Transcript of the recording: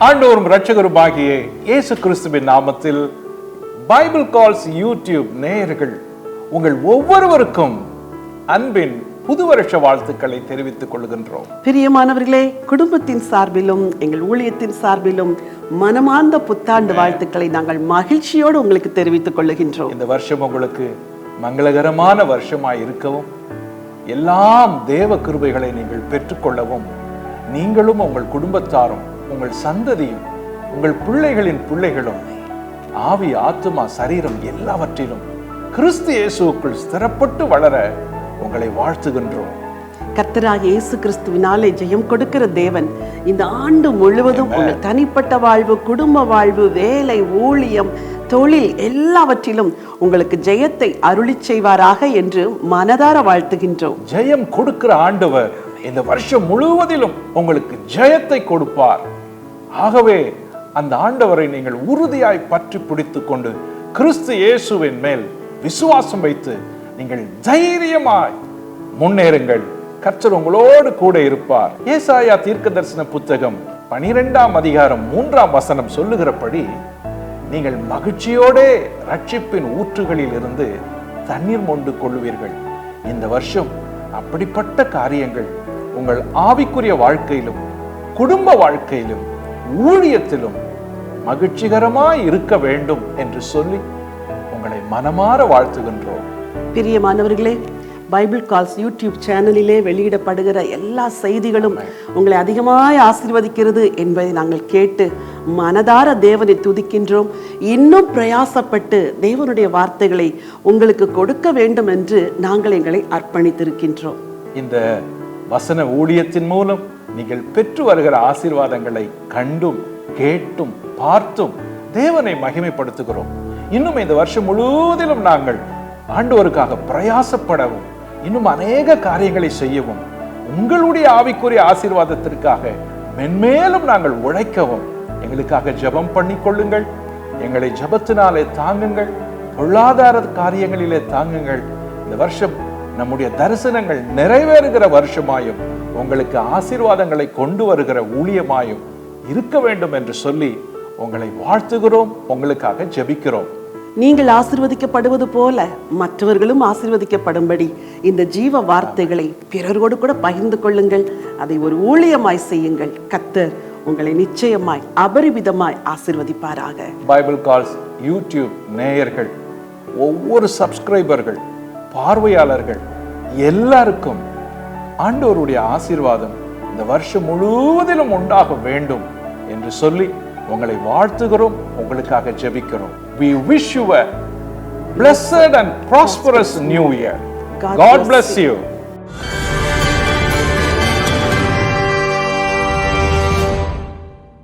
ஆண்டவரும் இரட்சகருமாகிய இயேசு கிறிஸ்துவின் நாமத்தில் பைபிள் கால்ஸ் யூடியூப் நேயர்கள் உங்கள் ஒவ்வொருவருக்கும் அன்பின் புது வருஷ வாழ்த்துக்களை தெரிவித்துக் கொள்கின்றோம். பிரியமானவர்களே, குடும்பத்தின் சார்பிலும் எங்கள் ஊழியத்தின் சார்பிலும் மனமார்ந்த புத்தாண்டு வாழ்த்துக்களை நாங்கள் மகிழ்ச்சியோடு உங்களுக்கு தெரிவித்துக் கொள்ளுகின்றோம். இந்த வருஷம் உங்களுக்கு மங்களகரமான வருஷமாய் இருக்கவும், எல்லாம் தேவ கிருபைகளை நீங்கள் பெற்றுக்கொள்ளவும், நீங்களும் உங்கள் குடும்பத்தாரும் உங்கள் சந்ததியும் உங்கள் பிள்ளைகளின் பிள்ளைகளும் ஆவி ஆத்துமா சரீரம் எல்லாவற்றிலும் கிறிஸ்து இயேசுவுக்குள் ஸ்திரப்பட்டு வளர உங்களை வாழ்த்துகின்றோம். கர்த்தராகிய இயேசு கிறிஸ்துவினாலே ஜெயம் கொடுக்கிற தேவன் இந்த ஆண்டு முழுவதும் உங்கள் தனிப்பட்ட வாழ்வு, குடும்ப வாழ்வு, வேலை, ஊழியம், தொழில் எல்லாவற்றிலும் உங்களுக்கு ஜெயத்தை அருளி செய்வாராக என்று மனதார வாழ்த்துகின்றோம். ஜெயம் கொடுக்கிற ஆண்டவர் இந்த வருஷம் முழுவதிலும் உங்களுக்கு ஜெயத்தை கொடுப்பார். ஆகவே அந்த ஆண்டவரை நீங்கள் உறுதியாய் பற்றி பிடித்துக் கொண்டு கிறிஸ்து இயேசுவின் மேல் விசுவாசம் வைத்து நீங்கள் தைரியமாய் முன்னேறுங்கள். கர்த்தர் உங்களோடு கூட இருப்பார். ஏசாயா தீர்க்கதரிசன புத்தகம் 12ஆம் அதிகாரம் 3ஆம் வசனம் சொல்லுகிறபடி, நீங்கள் மகிழ்ச்சியோடே ரட்சிப்பின் ஊற்றுகளில் இருந்து தண்ணீர் மொண்டு கொள்ளுவீர்கள். இந்த வருஷம் அப்படிப்பட்ட காரியங்கள் உங்கள் ஆவிக்குரிய வாழ்க்கையிலும் குடும்ப வாழ்க்கையிலும் ஊழியத்திலும் மகிழ்ச்சிகரமாய் இருக்க வேண்டும் என்று சொல்லி உங்களை மனமாற வாழ்த்துகின்றோம். பிரியமானவர்களே, பைபிள் கால்ஸ் யூடியூப் சேனலிலே வெளியிடப்படுகிற எல்லா செய்திகளும் உங்களை அதிகமாய் ஆசீர்வதிக்கிறது என்பதை நாங்கள் கேட்டு மனதார தேவனை துதிக்கின்றோம். இன்னும் பிரயாசப்பட்டு தேவனுடைய வார்த்தைகளை உங்களுக்கு கொடுக்க வேண்டும் என்று நாங்கள் எங்களை அர்ப்பணித்திருக்கின்றோம். இந்த வசன ஊழியத்தின் மூலம் நீங்கள் பெற்று வருகிற ஆசீர்வாதங்களை கண்டும் கேட்டும் பார்த்தும் தேவனை மகிமைப்படுத்துகிறோம். இன்னும் இந்த வருஷம் முழுவதிலும் நாங்கள் ஆண்டவருக்காக பிரயாசப்படவும், இன்னும் அநேக காரியங்களை செய்யவும், உங்களுடைய ஆவிக்குரிய ஆசீர்வாதத்திற்காக மென்மேலும் நாங்கள் உழைக்கவும் எங்களுக்காக ஜெபம் பண்ணி கொள்ளுங்கள். எங்களை ஜெபத்தினாலே தாங்குங்கள், பொருளாதார காரியங்களிலே தாங்குங்கள். இந்த வருஷம் நம்முடைய தரிசனங்கள் நிறைவேறுகிற வருஷமாயும் உங்களுக்கு ஆசீர்வாதங்களை கொண்டு வருகிற ஊழியமாயும் இருக்க வேண்டும் என்று சொல்லி உங்களை வாழ்த்துகிறோம், உங்களுக்காக ஜெபிக்கிறோம். நீங்கள் ஆசீர்வதிக்கப்படுவது போல மற்றவர்களும் ஆசீர்வதிக்கப்படும்படி இந்த ஜீவ வார்த்தைகளை பிறரோடு கூட பகிர்ந்து கொள்ளுங்கள். அதை ஒரு ஊழியமாய் செய்யுங்கள். கர்த்தர் உங்களை நிச்சயமாய் அபரிமிதமாய் ஆசீர்வதிப்பாராக. பைபிள் கால்ஸ் யூடியூப் நேயர்கள், ஒவ்வொரு சப்ஸ்கிரைபர்கள், பார்வையாளர்கள் எல்லாருக்கும் ஆண்டவருடைய ஆசீர்வாதம் இந்த வருஷம் முழுவதிலும் உண்டாக வேண்டும் என்று சொல்லி உங்களை வாழ்த்துகிறோம், உங்களுக்காக ஜெபிக்கிறோம். We wish you a blessed and prosperous new year. God bless you.